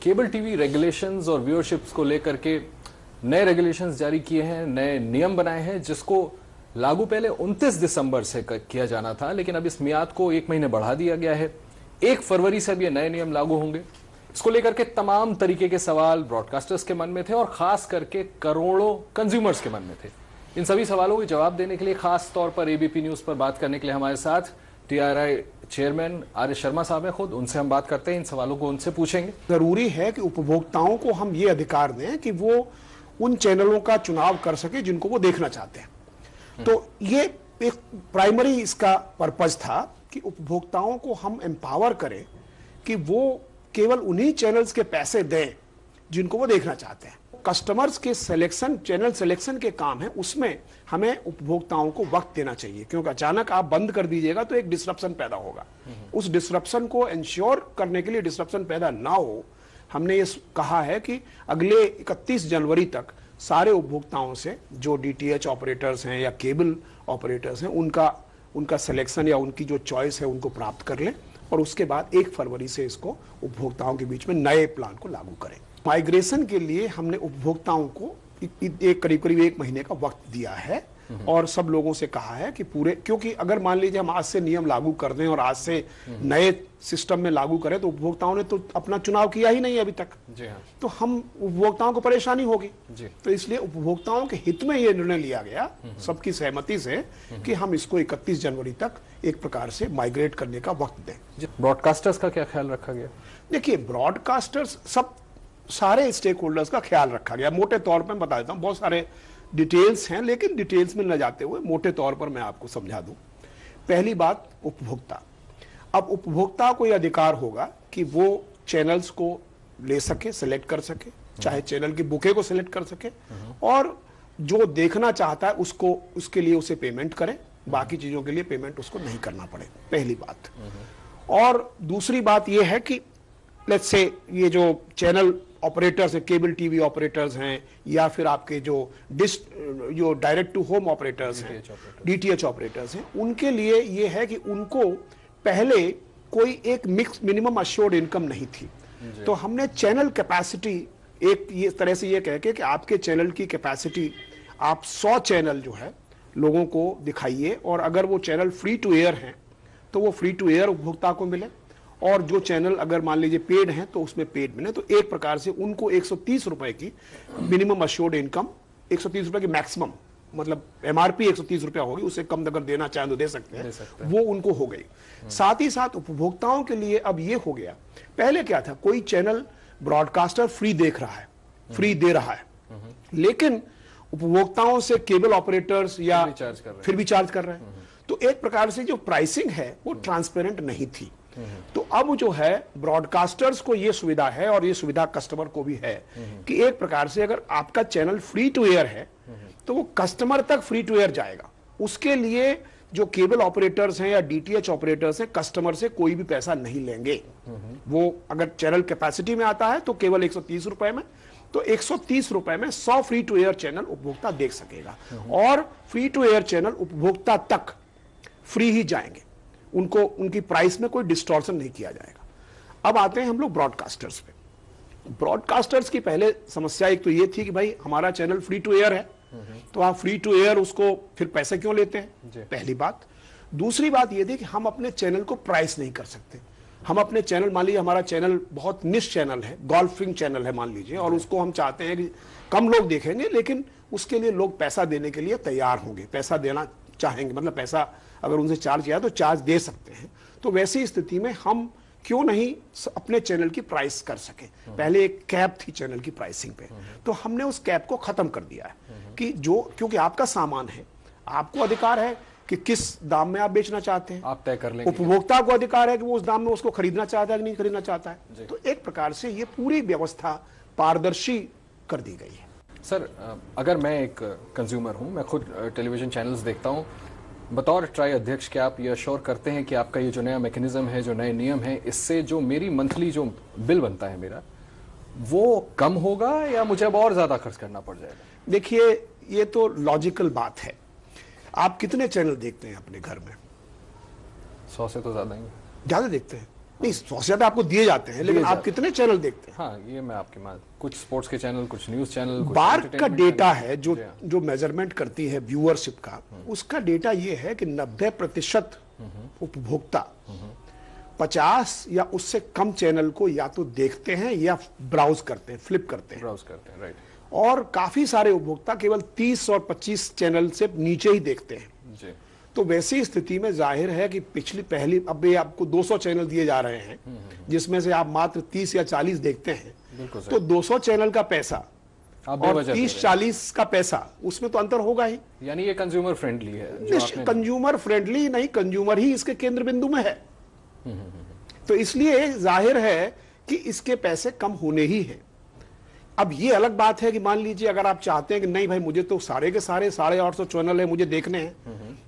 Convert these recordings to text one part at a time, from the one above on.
Cable TV regulations और व्यूअरशिप्स को लेकर के नए रेगुलेशंस जारी किए हैं, नए नियम बनाए हैं, जिसको लागू पहले 29 दिसंबर से किया जाना था, लेकिन अब इस मियाद को 1 महीने बढ़ा दिया गया है। 1 फरवरी से अब ये नए नियम लागू होंगे। इसको लेकर के तमाम तरीके के सवाल ब्रॉडकास्टर्स के मन में थे और खास करके करोड़ों कंज्यूमर्स के मन में थे। इन सभी सवालों के जवाब देने के लिए खास तौर पर एबीपी न्यूज पर बात करने के लिए हमारे साथ टीआरआई चेयरमैन आर शर्मा साहब हैं। खुद उनसे हम बात करते हैं, इन सवालों को उनसे पूछेंगे। जरूरी है कि उपभोक्ताओं को हम ये अधिकार दें कि वो उन चैनलों का चुनाव कर सके जिनको वो देखना चाहते हैं। तो ये एक प्राइमरी इसका पर्पज था कि उपभोक्ताओं को हम एम्पावर करें कि वो केवल उन्हीं चैनल्स के पैसे दें जिनको वो देखना चाहते हैं। कस्टमर्स के सिलेक्शन, चैनल सिलेक्शन के काम है, उसमें हमें उपभोक्ताओं को वक्त देना चाहिए, क्योंकि अचानक आप बंद कर दीजिएगा तो एक डिसरप्शन पैदा होगा। उस डिसरप्शन को इंश्योर करने के लिए, डिसरप्शन पैदा ना हो, हमने ये कहा है कि अगले 31 जनवरी तक सारे उपभोक्ताओं से जो डीटीएच ऑपरेटर्स हैं या केबल ऑपरेटर्स हैं उनका सिलेक्शन या उनकी जो चॉइस है उनको प्राप्त कर लें और उसके बाद 1 फरवरी से इसको उपभोक्ताओं के बीच में नए प्लान को लागू करें। माइग्रेशन के लिए हमने उपभोक्ताओं को करीब करीब 1 महीने का वक्त दिया है और सब लोगों से कहा है कि पूरे, क्योंकि अगर मान लीजिए हम आज से नियम लागू कर दें और आज से नए सिस्टम में लागू करें तो उपभोक्ताओं ने तो अपना चुनाव किया ही नहीं अभी तक। जी हाँ। तो हम उपभोक्ताओं को परेशानी होगी। तो इसलिए उपभोक्ताओं के हित में यह निर्णय लिया गया सबकी सहमति से कि हम इसको 31 जनवरी तक एक प्रकार से माइग्रेट करने का वक्त दें। ब्रॉडकास्टर्स का क्या ख्याल रखा गया? देखिए, ब्रॉडकास्टर्स सारे स्टेक होल्डर्स का ख्याल रखा गया। मोटे तौर पर बता देता हूं, बहुत सारे डिटेल्स हैं, लेकिन डिटेल्स में न जाते हुए मोटे तौर पर मैं आपको समझा दूं। पहली बात, उपभोक्ता। अब उपभोक्ता को यह अधिकार होगा कि वो चैनल्स को ले सके, सिलेक्ट कर सके, चाहे चैनल की बुके को सिलेक्ट कर सके और जो देखना चाहता है उसको, उसके लिए उसे पेमेंट करे, बाकी चीजों के लिए पेमेंट उसको नहीं करना पड़े। पहली बात। और दूसरी बात यह है कि लेट्स से ये जो चैनल ऑपरेटर्स हैं, केबल टीवी ऑपरेटर्स हैं या फिर आपके जो डायरेक्ट टू होम ऑपरेटर्स हैं, डीटीएच ऑपरेटर्स हैं, उनके लिए ये है कि उनको पहले कोई एक मिनिमम अश्योर्ड इनकम नहीं थी। तो हमने चैनल कैपेसिटी एक ये तरह से ये कह के कि आपके चैनल की कैपेसिटी, आप 100 चैनल जो है लोगों को दिखाइए और अगर वो चैनल फ्री टू एयर हैं तो वो फ्री टू एयर उपभोक्ता को मिले और जो चैनल अगर मान लीजिए पेड हैं तो उसमें पेड मिले। तो एक प्रकार से उनको 130 रुपए की मिनिमम अश्योर्ड इनकम, 130 रुपए की मैक्सिमम, मतलब एमआरपी 130 रुपया होगी, उससे कम अगर देना चाहें तो दे सकते हैं, वो उनको हो गई। साथ ही साथ उपभोक्ताओं के लिए अब ये हो गया, पहले क्या था, कोई चैनल ब्रॉडकास्टर फ्री देख रहा है, फ्री दे रहा है, लेकिन उपभोक्ताओं से केबल ऑपरेटर्स या फिर भी चार्ज कर रहे हैं। तो एक प्रकार से जो प्राइसिंग है वो ट्रांसपेरेंट नहीं थी। तो अब जो है ब्रॉडकास्टर्स को ये सुविधा है और ये सुविधा कस्टमर को भी है कि एक प्रकार से अगर आपका चैनल फ्री टू एयर है तो वो कस्टमर तक फ्री टू एयर जाएगा। उसके लिए जो केबल ऑपरेटर्स हैं या डीटीएच ऑपरेटर्स हैं, कस्टमर से कोई भी पैसा नहीं लेंगे। वो अगर चैनल कैपेसिटी में आता है तो केवल 130 रुपए में, तो 130 रुपए में 100 फ्री टू एयर चैनल उपभोक्ता देख सकेगा और फ्री टू एयर चैनल उपभोक्ता तक फ्री ही जाएंगे, उनको उनकी प्राइस में कोई डिस्टॉर्शन नहीं किया जाएगा। अब आते हैं हम लोग ब्रॉडकास्टर्स पे। ब्रॉडकास्टर्स की पहले समस्या एक तो ये थी कि भाई हमारा चैनल फ्री टू एयर है तो आप फ्री टू एयर उसको फिर पैसे क्यों लेते हैं, पहली बात। दूसरी बात ये थी कि हम अपने चैनल को प्राइस नहीं कर सकते। हम अपने चैनल, मान लीजिए हमारा चैनल बहुत निश चैनल है, गोल्फिंग चैनल है मान लीजिए, और उसको हम चाहते हैं कि कम लोग देखेंगे, लेकिन उसके लिए लोग पैसा देने के लिए तैयार होंगे, पैसा देना चाहेंगे, मतलब पैसा अगर उनसे चार्ज किया तो चार्ज दे सकते हैं। तो वैसी स्थिति में हम क्यों नहीं अपने चैनल की प्राइस कर सके। पहले एक कैप थी चैनल की प्राइसिंग पे, तो हमने उस कैप को खत्म कर दिया है कि जो, क्योंकि आपका सामान है, आपको अधिकार है कि किस दाम में आप बेचना चाहते हैं, आप तय कर लेंगे। उपभोक्ता को अधिकार है कि वो उस दाम में उसको खरीदना चाहता है कि नहीं खरीदना चाहता है। तो एक प्रकार से ये पूरी व्यवस्था पारदर्शी कर दी गई है। सर, अगर मैं एक कंज्यूमर हूं, मैं खुद टेलीविजन चैनल्स देखता हूं, बतौर ट्राई अध्यक्ष क्या आप ये अश्योर करते हैं कि आपका ये जो नया मैकेनिज्म है, जो नए नियम है, इससे जो मेरी मंथली जो बिल बनता है मेरा, वो कम होगा या मुझे अब और ज्यादा खर्च करना पड़ जाएगा? देखिए, ये तो लॉजिकल बात है। आप कितने चैनल देखते हैं अपने घर में? 100 से तो ज्यादा ही। ज्यादा देखते हैं। नहीं, 100 से ज्यादा आपको दिए जाते हैं, लेकिन आप कितने चैनल देखते हैं? हाँ, ये मैं आपकी बात, कुछ स्पोर्ट्स के चैनल, कुछ न्यूज चैनल, कुछ बार्क का entertainment डेटा चैनल। है जो मेजरमेंट करती है व्यूअरशिप का, उसका डेटा ये है कि 90% उपभोक्ता 50 या उससे कम चैनल को या तो देखते हैं या ब्राउज करते हैं, फ्लिप करते हैं, ब्राउज करते हैं, राइट और काफी सारे उपभोक्ता केवल 30 और 25 चैनल से नीचे ही देखते हैं। जी। तो वैसी स्थिति में जाहिर है कि पहली अब ये आपको 200 चैनल दिए जा रहे हैं, जिसमें से आप मात्र 30 या 40 देखते हैं, तो 200 चैनल का पैसा और 30-40 का पैसा, उसमें तो अंतर होगा ही। यानी ये कंज्यूमर फ्रेंडली है, जो आपने कंज्यूमर फ्रेंडली नहीं, कंज्यूमर ही इसके केंद्र बिंदु में है। तो इसलिए जाहिर है कि इसके पैसे कम होने ही हैं। अब ये अलग बात है कि मान लीजिए अगर आप चाहते हैं कि नहीं भाई मुझे तो सारे के सारे 850 चैनल है मुझे देखने हैं,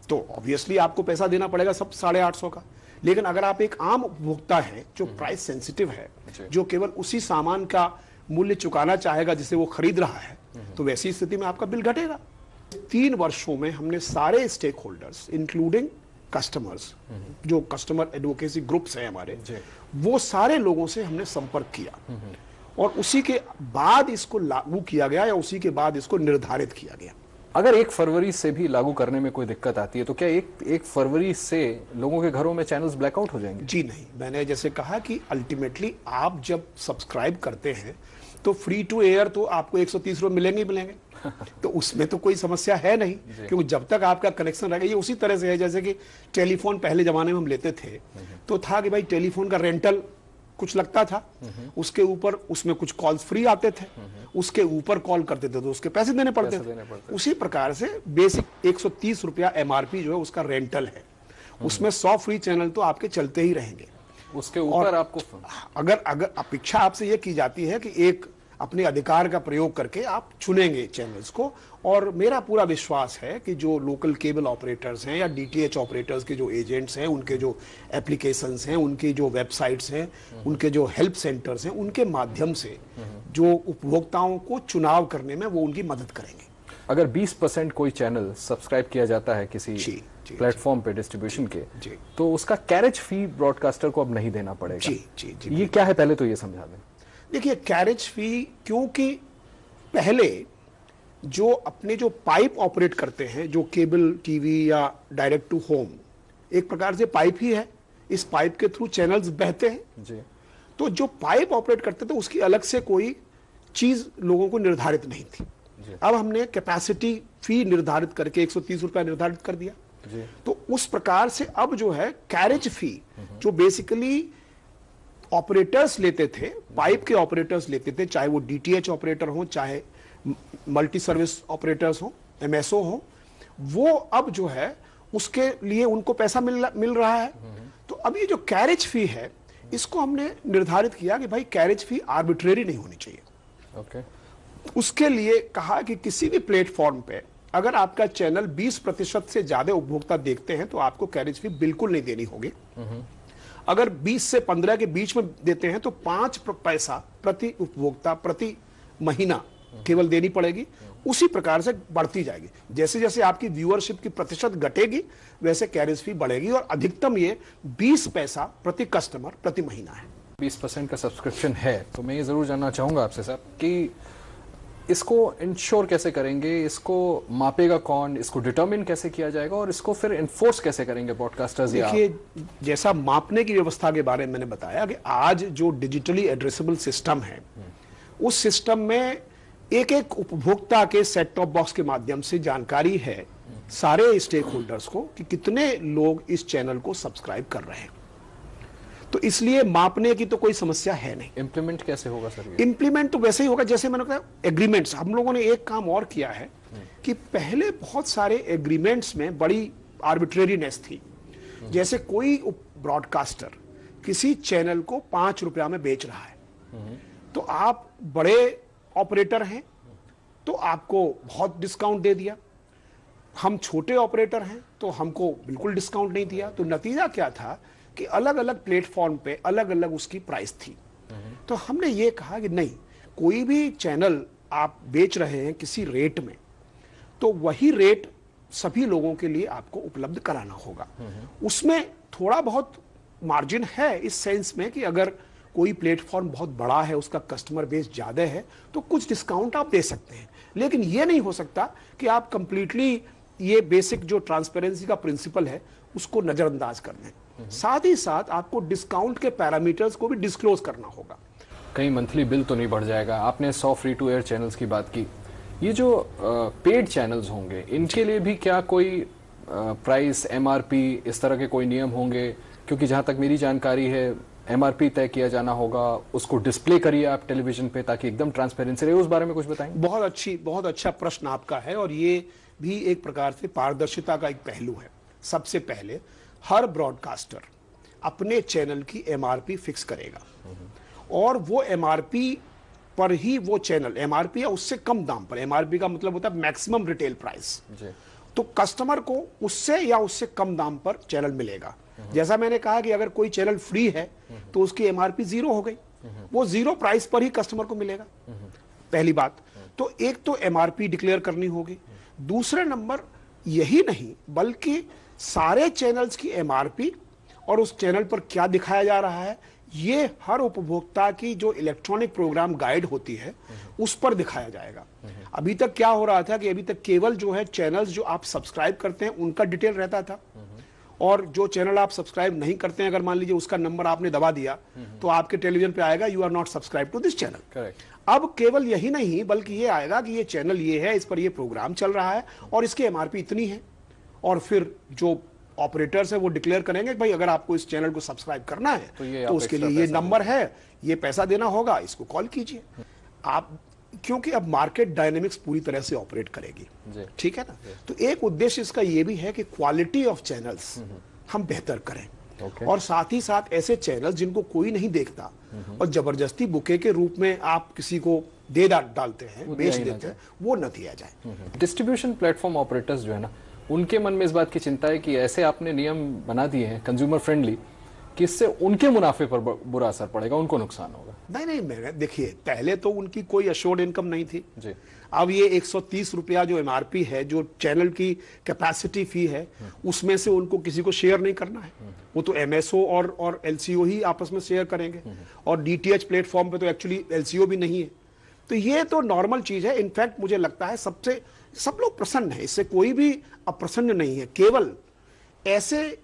तो ऑब्वियसली आपको पैसा देना पड़ेगा सब 850 का। लेकिन अगर आप एक आम उपभोक्ता है जो प्राइस सेंसिटिव है, जो केवल उसी सामान का मूल्य चुकाना चाहेगा जिसे वो खरीद रहा है, तो वैसी स्थिति में आपका बिल घटेगा। 3 वर्षों में हमने सारे स्टेक होल्डर्स इंक्लूडिंग कस्टमर्स, जो कस्टमर एडवोकेसी ग्रुप्स हैं हमारे, वो सारे लोगों से हमने संपर्क किया और उसी के बाद इसको लागू किया गया या उसी के बाद इसको निर्धारित किया गया। अगर 1 फरवरी से भी लागू करने में कोई दिक्कत आती है तो क्या 1 फरवरी से लोगों के घरों में चैनल्स ब्लैकआउट हो जाएंगे? जी नहीं, मैंने जैसे कहा कि अल्टीमेटली आप जब सब्सक्राइब करते हैं तो फ्री टू एयर तो आपको 130 रुपये मिलेंगे ही मिलेंगे। तो उसमें तो कोई समस्या है नहीं, क्योंकि जब तक आपका कनेक्शन रहेगा, ये उसी तरह से है जैसे कि टेलीफोन पहले जमाने में हम लेते थे, तो था कि भाई टेलीफोन का रेंटल कुछ लगता था, उसके ऊपर उसमें कुछ कॉल्स फ्री आते थे, उसके ऊपर कॉल करते थे तो उसके पैसे देने पड़ते थे। उसी प्रकार से बेसिक 130 रुपया एमआरपी जो है उसका रेंटल है, उसमें 100 फ्री चैनल तो आपके चलते ही रहेंगे। उसके ऊपर आपको अगर अपेक्षा आपसे यह की जाती है कि एक अपने अधिकार का प्रयोग करके आप चुनेंगे चैनल्स को, और मेरा पूरा विश्वास है कि जो लोकल केबल ऑपरेटर्स हैं या डीटीएच ऑपरेटर्स के जो एजेंट्स हैं, उनके जो एप्लीकेशंस हैं, उनकी जो वेबसाइट्स हैं, उनके जो हेल्प सेंटर्स हैं, उनके माध्यम से जो उपभोक्ताओं को चुनाव करने में वो उनकी मदद करेंगे। अगर 20% कोई चैनल सब्सक्राइब किया जाता है किसी प्लेटफॉर्म पे डिस्ट्रीब्यूशन के, तो उसका कैरेज फी ब्रॉडकास्टर को अब नहीं देना पड़ेगा। जी, ये क्या है पहले तो ये समझा दें। देखिए, कैरेज फी, क्योंकि पहले जो अपने जो पाइप ऑपरेट करते हैं, जो केबल टीवी या डायरेक्ट टू होम, एक प्रकार से पाइप ही है, इस पाइप के थ्रू चैनल्स बहते हैं जी। तो जो पाइप ऑपरेट करते थे उसकी अलग से कोई चीज लोगों को निर्धारित नहीं थी। अब हमने कैपेसिटी फी निर्धारित करके 130 रुपया निर्धारित कर दिया जी। तो उस प्रकार से अब जो है कैरेज फी, जो बेसिकली ऑपरेटर्स लेते थे, पाइप के ऑपरेटर्स लेते थे, चाहे वो डीटीएच ऑपरेटर हो, चाहे मल्टी सर्विस ऑपरेटर्स हो, एमएसओ हो, वो अब जो है उसके लिए उनको पैसा मिल रहा है। तो अब ये जो कैरेज फी है, इसको हमने निर्धारित किया कि भाई कैरेज फी आर्बिट्रेरी नहीं होनी चाहिए। ओके। उसके लिए कहा कि किसी भी प्लेटफॉर्म पे अगर आपका चैनल 20% से ज्यादा उपभोक्ता देखते हैं तो आपको कैरेज फी बिल्कुल नहीं देनी होगी। अगर 20 से 15 के बीच में देते हैं तो 5 पैसा प्रति उपभोक्ता प्रति महीना केवल देनी पड़ेगी। उसी प्रकार से बढ़ती जाएगी, जैसे जैसे आपकी व्यूअरशिप की प्रतिशत घटेगी वैसे कैरेज फी बढ़ेगी, और अधिकतम ये 20 पैसा प्रति कस्टमर प्रति महीना है। 20% का सब्सक्रिप्शन है, तो मैं ये जरूर जानना चाहूंगा आपसे साहब कि इसको इंश्योर कैसे करेंगे, इसको मापेगा कौन, इसको डिटरमिन कैसे किया जाएगा, और इसको फिर इन्फोर्स कैसे करेंगे ब्रॉडकास्टर्स? देखिए, जैसा मापने की व्यवस्था के बारे में मैंने बताया कि आज जो डिजिटली एड्रेसेबल सिस्टम है, उस सिस्टम में एक एक उपभोक्ता के सेट टॉप बॉक्स के माध्यम से जानकारी है सारे स्टेक होल्डर्स को कि कितने लोग इस चैनल को सब्सक्राइब कर रहे हैं। तो इसलिए मापने की तो कोई समस्या है नहीं। इंप्लीमेंट कैसे होगा सर? इंप्लीमेंट तो वैसे ही होगा जैसे मैंने कहा, एग्रीमेंट्स। हम लोगों ने एक काम और किया है कि पहले बहुत सारे एग्रीमेंट्स में बड़ी आर्बिट्रेरीनेस थी। जैसे कोई ब्रॉडकास्टर किसी चैनल को 5 रुपया में बेच रहा है, तो आप बड़े ऑपरेटर हैं तो आपको बहुत डिस्काउंट दे दिया, हम छोटे ऑपरेटर हैं तो हमको बिल्कुल डिस्काउंट नहीं दिया। तो नतीजा क्या था कि अलग अलग प्लेटफॉर्म पे अलग अलग उसकी प्राइस थी। तो हमने ये कहा कि नहीं, कोई भी चैनल आप बेच रहे हैं किसी रेट में, तो वही रेट सभी लोगों के लिए आपको उपलब्ध कराना होगा। उसमें थोड़ा बहुत मार्जिन है इस सेंस में कि अगर कोई प्लेटफॉर्म बहुत बड़ा है, उसका कस्टमर बेस ज़्यादा है, तो कुछ डिस्काउंट आप दे सकते हैं। लेकिन ये नहीं हो सकता कि आप कंप्लीटली ये बेसिक जो ट्रांसपेरेंसी का प्रिंसिपल है उसको नज़रअंदाज कर दें। साथ ही साथ आपको डिस्काउंट के पैरामीटर्स को भी डिस्क्लोज करना होगा। कहीं मंथली बिल तो नहीं बढ़ जाएगा? आपने 100 फ्री टू एयर चैनल्स की बात की, ये जो पेड चैनल्स होंगे इनके लिए भी क्या कोई प्राइस, एमआरपी, इस तरह के कोई नियम होंगे? क्योंकि जहां तक मेरी जानकारी है एमआरपी तय किया जाना होगा, उसको डिस्प्ले करिए आप टेलीविजन पे ताकि एकदम ट्रांसपेरेंसी रहे। उस बारे में कुछ बताएंगे? बहुत अच्छा प्रश्न आपका है, और ये भी एक प्रकार से पारदर्शिता का एक पहलू है। सबसे पहले हर ब्रॉडकास्टर अपने चैनल की एमआरपी फिक्स करेगा, और वो एमआरपी पर ही वो चैनल, एमआरपी या उससे कम दाम पर, एमआरपी का मतलब होता है मैक्सिमम रिटेल प्राइस, तो कस्टमर को उससे या उससे कम दाम पर चैनल मिलेगा। जैसा मैंने कहा कि अगर कोई चैनल फ्री है तो उसकी एमआरपी 0 हो गई, वो 0 प्राइस पर ही कस्टमर को मिलेगा। पहली बात तो एक तो एमआरपी डिक्लेयर करनी होगी। दूसरे नंबर यही नहीं बल्कि सारे चैनल्स की एमआरपी और उस चैनल पर क्या दिखाया जा रहा है, ये हर उपभोक्ता की जो इलेक्ट्रॉनिक प्रोग्राम गाइड होती है उस पर दिखाया जाएगा। अभी तक क्या हो रहा था कि अभी तक केवल जो है चैनल्स जो आप सब्सक्राइब करते हैं उनका डिटेल रहता था, और जो चैनल आप सब्सक्राइब नहीं करते हैं, अगर मान लीजिए उसका नंबर आपने दबा दिया तो आपके टेलीविजन पे आएगा you are not subscribe to this channel. अब केवल यही नहीं बल्कि ये आएगा कि ये चैनल ये है, इस पर ये प्रोग्राम चल रहा है और इसकी एमआरपी इतनी है, और फिर जो ऑपरेटर्स है वो डिक्लेयर करेंगे कि भाई अगर आपको इस चैनल को सब्सक्राइब करना है तो उसके लिए ये नंबर है, ये पैसा देना होगा, इसको कॉल कीजिए आप, क्योंकि अब मार्केट डायनेमिक्स पूरी तरह से ऑपरेट करेगी, ठीक है ना। तो एक उद्देश्य इसका ये भी है कि क्वालिटी ऑफ चैनल्स हम बेहतर करें, और साथ ही साथ ऐसे चैनल्स जिनको कोई नहीं देखता और जबरदस्ती बुके के रूप में आप किसी को दे डालते हैं, बेच देते हैं, वो न दिया जाए। डिस्ट्रीब्यूशन प्लेटफॉर्म ऑपरेटर्स जो है ना, उनके मन में इस बात की चिंता है कि ऐसे आपने नियम बना दिए हैं कंज्यूमर फ्रेंडली कि इससे उनके मुनाफे पर बुरा असर पड़ेगा, उनको नुकसान होगा। नहीं, मैंने देखिए पहले तो उनकी कोई अश्योर्ड इनकम नहीं थी जी। अब ये 130 रुपया जो एमआरपी है, जो चैनल की कैपेसिटी फी है, उसमें से उनको किसी को शेयर नहीं करना है, वो तो एमएसओ और एलसीओ ही आपस में शेयर करेंगे, और डीटीएच प्लेटफॉर्म पे तो एक्चुअली एलसीओ भी नहीं है। तो ये तो नॉर्मल चीज है। इनफैक्ट मुझे लगता है सब लोग प्रसन्न है, इससे कोई भी अप्रसन्न नहीं है। केवल ऐसे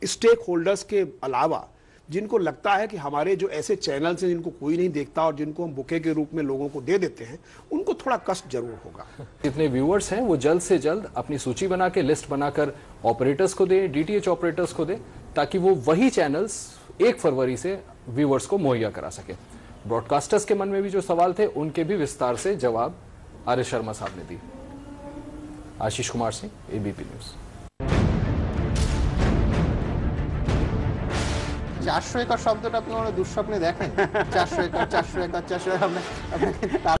स्टेक होल्डर्स के अलावा जिनको लगता है कि हमारे जो ऐसे चैनल्स हैं जिनको कोई नहीं देखता और जिनको हम बुके के रूप में लोगों को दे देते हैं, उनको थोड़ा कष्ट जरूर होगा। जितने व्यूअर्स हैं वो जल्द से जल्द अपनी सूची बना के, लिस्ट बनाकर ऑपरेटर्स को दे, डीटीएच ऑपरेटर्स को दे, ताकि वो वही चैनल्स 1 फरवरी से व्यूअर्स को मुहैया करा सके। ब्रॉडकास्टर्स के मन में भी जो सवाल थे उनके भी विस्तार से जवाब आर एस शर्मा साहब ने दिए। Ashish Kumar Singh, ABP news. 400 एकड़ শব্দটা আপনি দুঃস্বপ্নে দেখেন? 400 एकड़ 400 एकड़ 400 एकड़